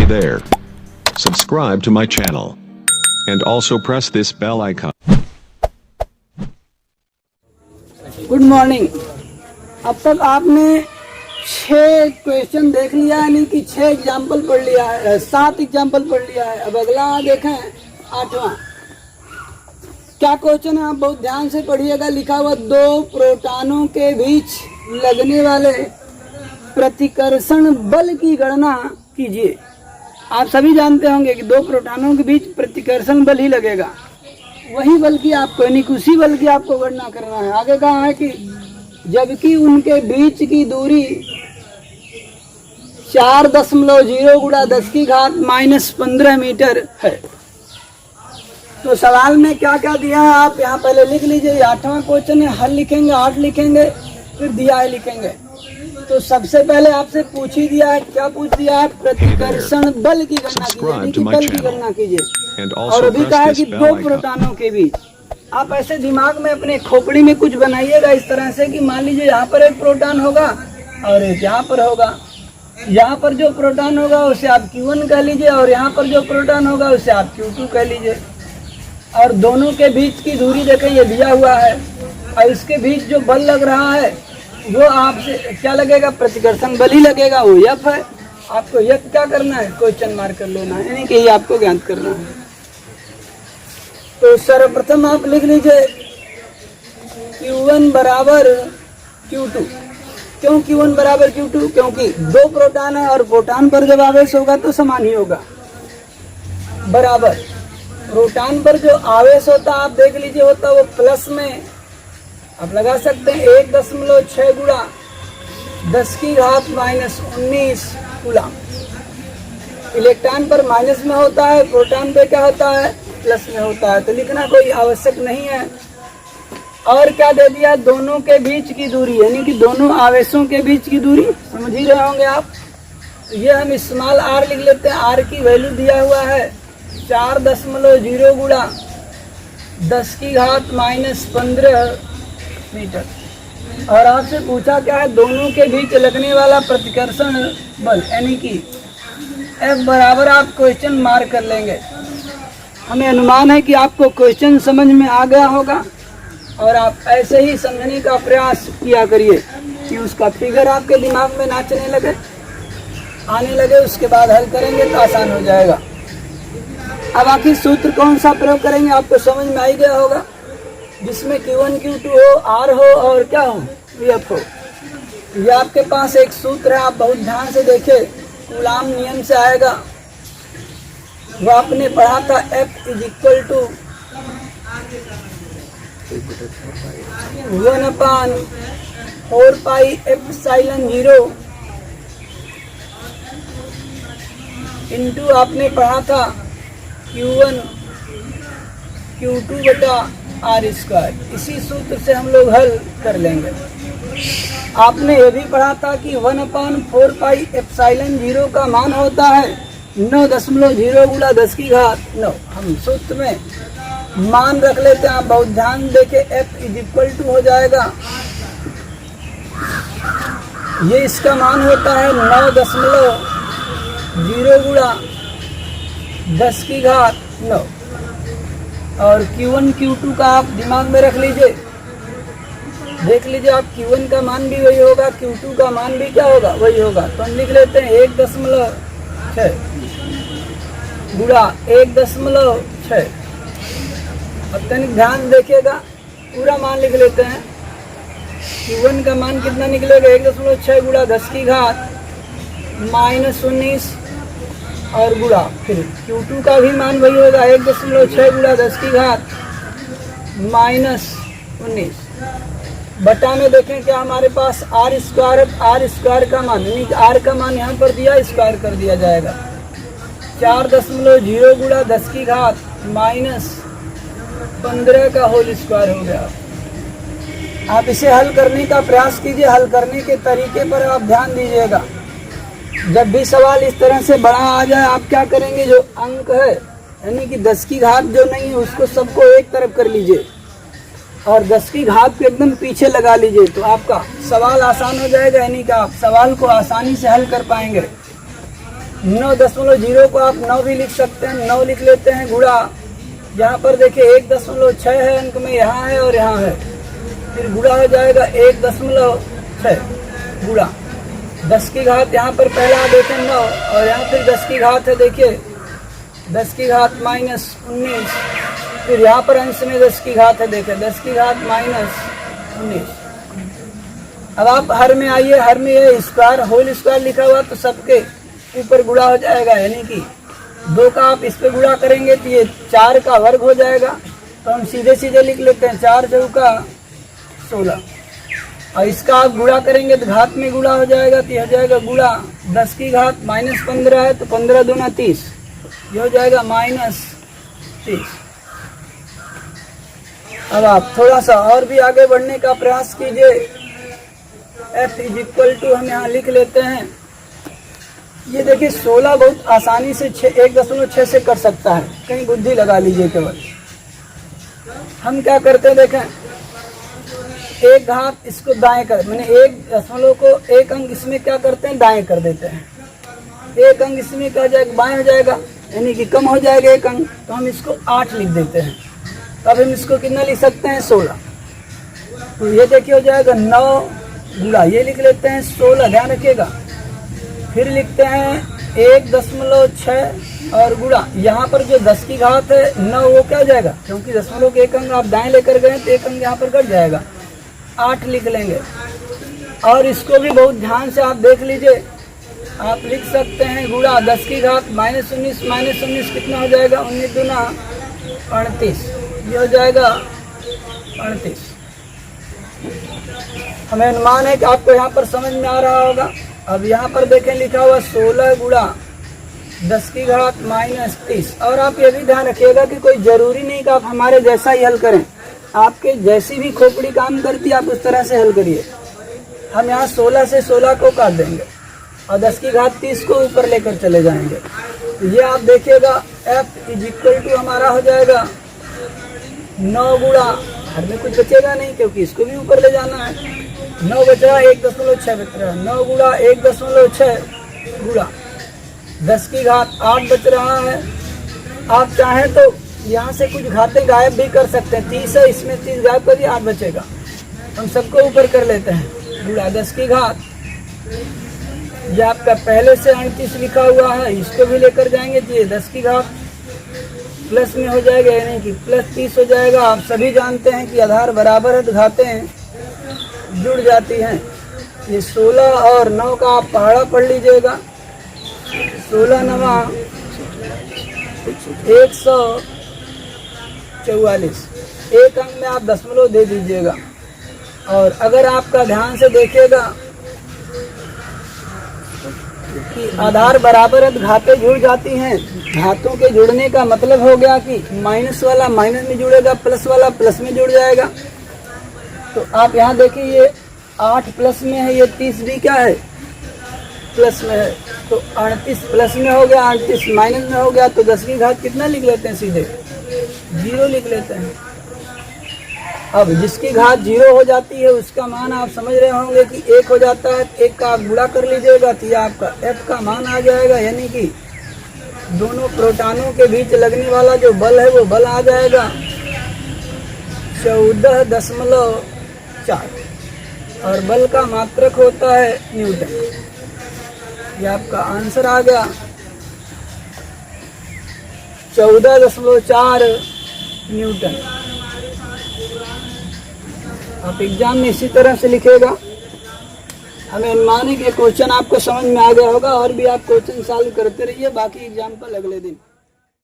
there. Subscribe to my channel. And also press this bell icon. Good morning. अब तक आपने 6 question देख लिया, यानी कि 6 एग्जाम्पल पढ़ लिया है, 7 एग्जाम्पल पढ़ लिया है। अब अगला देखें 8वां। क्या क्वेश्चन है, आप बहुत ध्यान से पढ़िएगा। लिखा हुआ 2 प्रोटॉनों के बीच लगने वाले प्रतिकर्षण बल की गणना कीजिए। आप सभी जानते होंगे कि 2 प्रोटॉनों के बीच प्रतिकर्षण बल ही लगेगा, वही बल की आपको, यानी कि उसी बल की आपको गणना करना है। आगे कहा है कि जबकि उनके बीच की दूरी 4.0 × 10⁻⁻15 मीटर है। तो सवाल में क्या क्या दिया है आप यहाँ पहले लिख लीजिए। 8वां क्वेश्चन है, हल लिखेंगे, 8 लिखेंगे, फिर दिया है लिखेंगे। तो सबसे पहले आपसे पूछ ही दिया है, क्या पूछ दिया है? प्रतिकर्षण बल की गणना कीजिए, बल की गणना कीजिए। और अभी कहा है कि 2 प्रोटॉनों के बीच। आप ऐसे दिमाग में अपने खोपड़ी में कुछ बनाइएगा इस तरह से कि मान लीजिए यहाँ पर एक प्रोटॉन होगा और एक यहाँ पर होगा। यहाँ पर जो प्रोटॉन होगा उसे आप Q1 कह लीजिए, और यहाँ पर जो प्रोटॉन होगा उसे आप Q2 कह लीजिए। और दोनों के बीच की दूरी देखिए, ये दिया हुआ है, और इसके बीच जो बल लग रहा है वो आपसे क्या लगेगा? प्रतिकर्षण बल ही लगेगा, वो F है। आपको F क्या करना है? क्वेश्चन मार्क कर लेना है, यानी कि ये आपको ज्ञात करना है। तो सर्वप्रथम आप लिख लीजिए Q1 बराबर Q2। क्यों Q1 बराबर Q2? क्योंकि 2 प्रोटॉन है और प्रोटॉन पर जब आवेश होगा तो समान ही होगा। बराबर प्रोटॉन पर जो आवेश होता है आप देख लीजिए, होता वो प्लस में, आप लगा सकते हैं 1.6 × 10⁻⁻19 कूलम। इलेक्ट्रॉन पर माइनस में होता है, प्रोटॉन पे क्या होता है? प्लस में होता है। तो लिखना कोई आवश्यक नहीं है। और क्या दे दिया? दोनों के बीच की दूरी, यानी कि दोनों आवेशों के बीच की दूरी, समझ ही रहे होंगे आप। ये हम स्मॉल r लिख लेते हैं। r की वैल्यू दिया हुआ है 4.0 × 10⁻⁻15 मीटर। और आपसे पूछा क्या है? दोनों के बीच लगने वाला प्रतिकर्षण बल, यानी कि F बराबर आप क्वेश्चन मार्क कर लेंगे। हमें अनुमान है कि आपको क्वेश्चन समझ में आ गया होगा, और आप ऐसे ही समझने का प्रयास किया करिए कि उसका फिगर आपके दिमाग में नाचने लगे, आने लगे। उसके बाद हल करेंगे तो आसान हो जाएगा। अब आखिर सूत्र कौन सा प्रयोग करेंगे आपको समझ में आ ही गया होगा, जिसमें Q1 Q2 हो, R हो और क्या हो? F हो। ये आपके पास एक सूत्र है, आप बहुत ध्यान से देखें, कूलाम नियम से आएगा। वो आपने पढ़ा था, F = 1/4πε0 इंटू आपने पढ़ा था Q1 Q2/r²। इसी सूत्र से हम लोग हल कर लेंगे। आपने ये भी पढ़ा था कि 1/4πε0 का मान होता है 9.0 × 10⁹। हम सूत्र में मान रख लेते हैं, आप बहुत ध्यान देके। F = हो जाएगा, ये इसका मान होता है 9.0 × 10⁹। और Q1 Q2 का आप दिमाग में रख लीजिए, देख लीजिए आप। Q1 का मान भी वही होगा, Q2 का मान भी क्या होगा? वही होगा। तो हम लिख लेते हैं 1.6 × 1.6। अब तनिक ध्यान देखिएगा, पूरा मान लिख लेते हैं। Q1 का मान कितना निकलेगा? 1.6 × 10⁻⁻19 और गुणा, फिर Q2 का भी मान वही होगा, 1.6 × 10⁻⁻19 बटा में। देखें क्या हमारे पास r² का मान, यानी कि r का मान यहाँ पर दिया, स्क्वायर कर दिया जाएगा। 4.0 × 10⁻⁻15 का होल स्क्वायर हो गया। आप इसे हल करने का प्रयास कीजिए। हल करने के तरीके पर आप ध्यान दीजिएगा। जब भी सवाल इस तरह से बड़ा आ जाए, आप क्या करेंगे? जो अंक है, यानी कि 10 की घात जो नहीं है, उसको सबको एक तरफ कर लीजिए और 10 की घात को एकदम पीछे लगा लीजिए, तो आपका सवाल आसान हो जाएगा, यानी कि आप सवाल को आसानी से हल कर पाएंगे। 9.0 को आप 9 भी लिख सकते हैं, 9 लिख लेते हैं। गुणा यहाँ पर देखिए 1.6 है अंक में, यहाँ है और यहाँ है, फिर गुणा हो जाएगा 1.6 गुणा 10 की घात, यहाँ पर पहला देखें 9 और यहाँ फिर 10 की घात है, देखिए 10 की घात -19, फिर यहाँ पर अंश में 10 की घात है, देखें 10 की घात -19। अब आप हर में आइए, हर में ये स्क्वायर होल स्क्वायर लिखा हुआ तो सबके ऊपर गुणा हो जाएगा, यानी कि 2 का आप इस पे गुणा करेंगे तो ये 4 का वर्ग हो जाएगा। तो हम सीधे सीधे लिख लेते हैं 4 चौका 16, और इसका आप गुणा करेंगे तो घात में गुणा हो जाएगा, तो यह हो जाएगा गुणा 10 की घात -15 है तो 15 दूना 30, ये हो जाएगा -30। अब आप थोड़ा सा और भी आगे बढ़ने का प्रयास कीजिए। F = हम यहाँ लिख लेते हैं, ये देखिए 16 बहुत आसानी से 1.6 से कर सकता है, कहीं बुद्धि लगा लीजिए केवल। हम क्या करते हैं देखें, एक घात इसको दाएं कर, मैंने 1 को 1 अंक इसमें क्या करते हैं दाएं कर देते हैं, 1 अंक इसमें क्या जाएगा बाएं हो जाएगा, यानी कि कम हो जाएगा 1 अंक, तो हम इसको 8 लिख देते हैं। तब हम इसको कितना लिख सकते हैं 16, तो ये देखिए हो जाएगा 9 गुणा, ये लिख लेते हैं 16, ध्यान रखिएगा। फिर लिखते हैं 1.6 और गुणा यहाँ पर जो 10 की घात है 9 वो क्या हो जाएगा, क्योंकि दशमलव के 1 अंक आप दाएं लेकर गए तो 1 अंक यहाँ पर कट जाएगा, 8 लिख लेंगे। और इसको भी बहुत ध्यान से आप देख लीजिए, आप लिख सकते हैं गुणा 10 की घात -19 कितना हो जाएगा, 19 दूना 38, ये हो जाएगा 38। हमें अनुमान है कि आपको यहाँ पर समझ में आ रहा होगा। अब यहाँ पर देखें लिखा हुआ 16 गुणा 10 की घात -30, और आप ये भी ध्यान रखिएगा कि कोई ज़रूरी नहीं कि आप हमारे जैसा ही हल करें, आपके जैसी भी खोपड़ी काम करती है आप उस तरह से हल करिए। हम यहाँ 16 से 16 को काट देंगे और 10 की घात 30 को ऊपर लेकर चले जाएंगे, तो ये आप देखिएगा F = हमारा हो जाएगा 9 गुणा, हर में कुछ बचेगा नहीं क्योंकि इसको भी ऊपर ले जाना है, 9 बच रहा 1.6 बच रहा है, 9 गुणा 1.6 गुणा 10 की घात 8 बच रहा है। आप चाहें तो यहाँ से कुछ घातें गायब भी कर सकते हैं, 30 है इसमें 30 गायब कर दिए 8 बचेगा, हम सबको ऊपर कर लेते हैं गुणा 10 की घात, ये आपका पहले से 38 लिखा हुआ है, इसको भी लेकर जाएंगे तो ये 10 की घात प्लस में हो जाएगा, यानी कि +30 हो जाएगा। आप सभी जानते हैं कि आधार बराबर है तो घातें जुड़ जाती हैं। ये 16 और 9 का आप पहाड़ा पढ़ लीजिएगा, 16 9 144, 1 अंक में आप दशमलव दे दीजिएगा। और अगर आपका ध्यान से देखिएगा कि आधार बराबर है तो घातें जुड़ जाती हैं, घातों के जुड़ने का मतलब हो गया कि माइनस वाला माइनस में जुड़ेगा, प्लस वाला प्लस में जुड़ जाएगा। तो आप यहाँ देखिए ये 8 प्लस में है, ये 30 भी क्या है प्लस में है, तो 38 प्लस में हो गया, 38 माइनस में हो गया, तो 10 की घात कितना लिख लेते हैं, सीधे 0 लिख लेते हैं। अब जिसकी घात 0 हो जाती है उसका मान आप समझ रहे होंगे कि 1 हो जाता है, 1 का आप गुणा कर लीजिएगा तो ये आपका F का मान आ जाएगा, यानी कि दोनों प्रोटॉनों के बीच लगने वाला जो बल है वो बल आ जाएगा 14.4, और बल का मात्रक होता है न्यूटन। ये आपका आंसर आ गया 14.4 न्यूटन। आप एग्जाम में इसी तरह से लिखेगा। हमें अनुमान है कि क्वेश्चन आपको समझ में आ गया होगा, और भी आप क्वेश्चन सॉल्व करते रहिए, बाकी एग्जाम्पल अगले दिन।